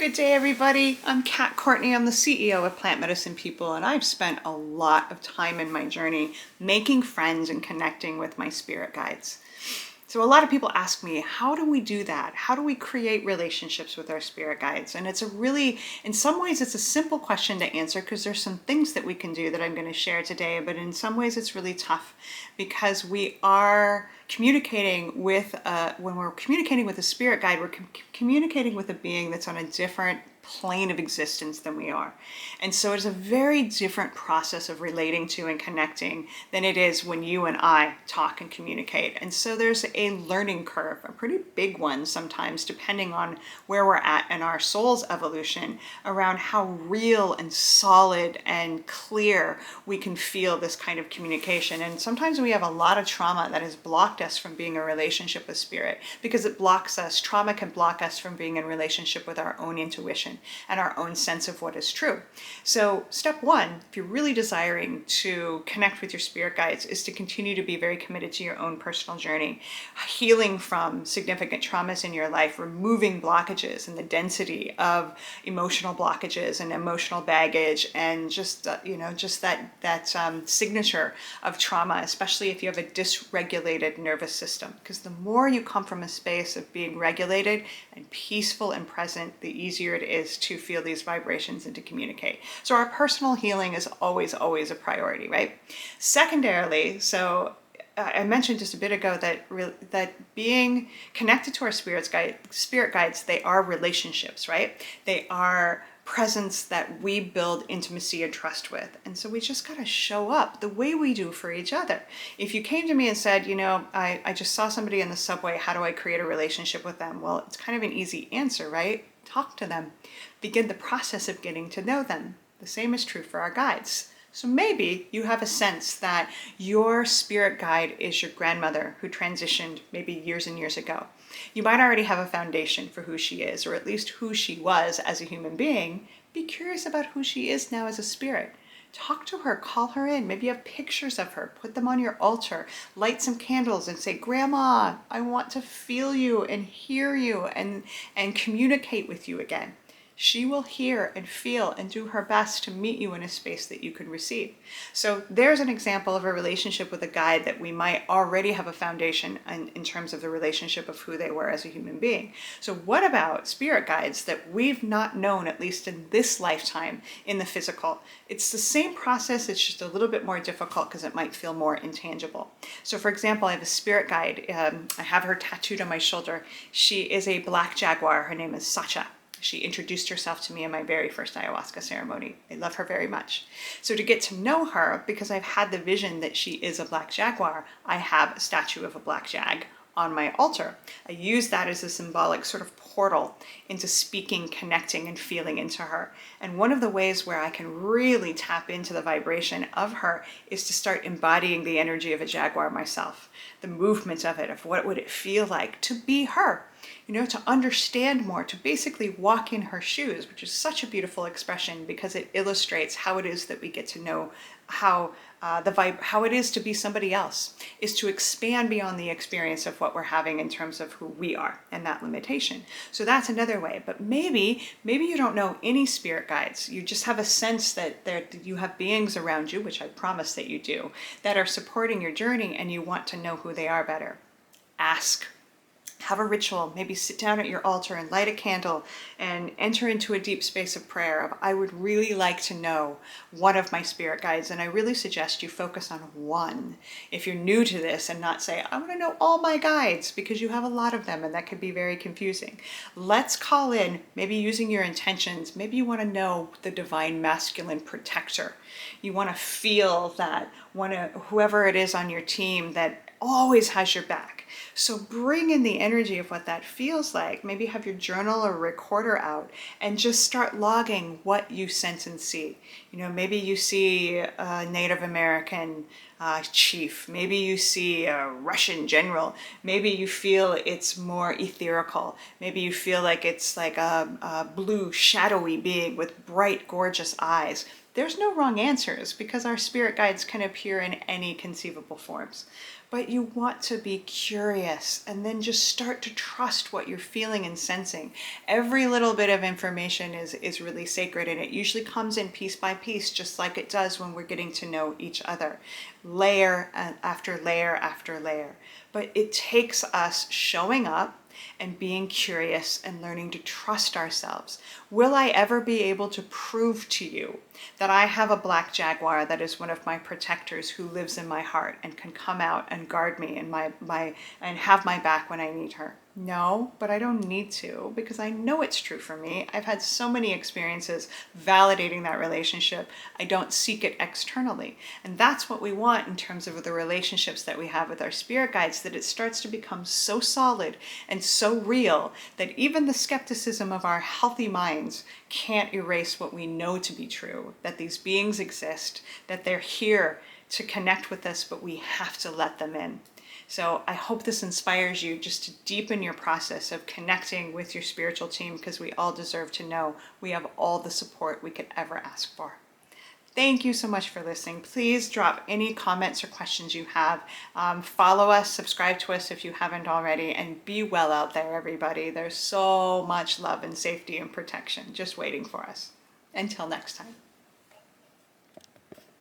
Good day, everybody. I'm Kat Courtney. I'm the CEO of Plant Medicine People, and I've spent a lot of time in my journey making friends and connecting with my spirit guides. So a lot of people ask me, how do we do that? How do we create relationships with our spirit guides? And it's a really, in some ways, it's a simple question to answer because there's some things that we can do that I'm going to share today. But in some ways, it's really tough because we are communicating with, when we're communicating with a spirit guide, we're communicating with a being that's on a different plane of existence than we are. And so it's a very different process of relating to and connecting than it is when you and I talk and communicate. And so there's a learning curve, a pretty big one sometimes, depending on where we're at in our soul's evolution, around how real and solid and clear we can feel this kind of communication. And sometimes we have a lot of trauma that has blocked us from being in a relationship with spirit because it blocks us. Trauma can block us from being in relationship with our own intuition and our own sense of what is true. So step one, if you're really desiring to connect with your spirit guides, is to continue to be very committed to your own personal journey, healing from significant traumas in your life, removing blockages and the density of emotional blockages and emotional baggage, and just that signature of trauma, especially if you have a dysregulated nervous system. Because the more you come from a space of being regulated and peaceful and present, the easier it is to feel these vibrations and to communicate. So our personal healing is always a priority, right? Secondarily, so I mentioned just a bit ago that being connected to our spirit guides, they are relationships, right? They are presence that we build intimacy and trust with. And so we just got to show up the way we do for each other. If you came to me and said, I just saw somebody in the subway, how do I create a relationship with them? Well, it's kind of an easy answer, right? Talk to them. Begin the process of getting to know them. The same is true for our guides. So maybe you have a sense that your spirit guide is your grandmother who transitioned maybe years and years ago. You might already have a foundation for who she is, or at least who she was as a human being. Be curious about who she is now as a spirit. Talk to her, call her in. Maybe you have pictures of her, put them on your altar, light some candles and say, Grandma, I want to feel you and hear you and communicate with you again. She will hear and feel and do her best to meet you in a space that you can receive. So there's an example of a relationship with a guide that we might already have a foundation in terms of the relationship of who they were as a human being. So what about spirit guides that we've not known, at least in this lifetime, in the physical? It's the same process, it's just a little bit more difficult because it might feel more intangible. So for example, I have a spirit guide. I have her tattooed on my shoulder. She is a black jaguar. Her name is Sacha. She introduced herself to me in my very first ayahuasca ceremony. I love her very much. So to get to know her, because I've had the vision that she is a black jaguar, I have a statue of a black jag on my altar. I use that as a symbolic sort of portal into speaking, connecting, and feeling into her. And one of the ways where I can really tap into the vibration of her is to start embodying the energy of a jaguar myself, the movement of it, of what would it feel like to be her. To understand more, to basically walk in her shoes, which is such a beautiful expression because it illustrates how it is that we get to know how it is to be somebody else, is to expand beyond the experience of what we're having in terms of who we are and that limitation. So that's another way. But maybe you don't know any spirit guides. You just have a sense that you have beings around you, which I promise that you do, that are supporting your journey, and you want to know who they are better. Ask. Have a ritual, maybe sit down at your altar and light a candle and enter into a deep space of prayer of, I would really like to know one of my spirit guides. And I really suggest you focus on one if you're new to this, and not say, I want to know all my guides, because you have a lot of them and that could be very confusing. Let's call in, maybe using your intentions. Maybe you want to know the divine masculine protector. You want to feel that whoever it is on your team that always has your back. So bring in the energy of what that feels like. Maybe have your journal or recorder out and just start logging what you sense and see. Maybe you see a Native American chief. Maybe you see a Russian general. Maybe you feel it's more etherical. Maybe you feel like it's like a blue, shadowy being with bright, gorgeous eyes. There's no wrong answers because our spirit guides can appear in any conceivable forms. But you want to be curious curious, and then just start to trust what you're feeling and sensing. Every little bit of information is really sacred, and it usually comes in piece by piece, just like it does when we're getting to know each other, layer after layer after layer. But it takes us showing up and being curious and learning to trust ourselves. Will I ever be able to prove to you that I have a black jaguar that is one of my protectors who lives in my heart and can come out and guard me and and have my back when I need her? No, but I don't need to, because I know it's true for me. I've had so many experiences validating that relationship. I don't seek it externally. And that's what we want in terms of the relationships that we have with our spirit guides, that it starts to become so solid and so real that even the skepticism of our healthy minds can't erase what we know to be true, that these beings exist, that they're here to connect with us, but we have to let them in. So I hope this inspires you just to deepen your process of connecting with your spiritual team, because we all deserve to know we have all the support we could ever ask for. Thank you so much for listening. Please drop any comments or questions you have. Follow us, subscribe to us if you haven't already, and be well out there, everybody. There's so much love and safety and protection just waiting for us. Until next time.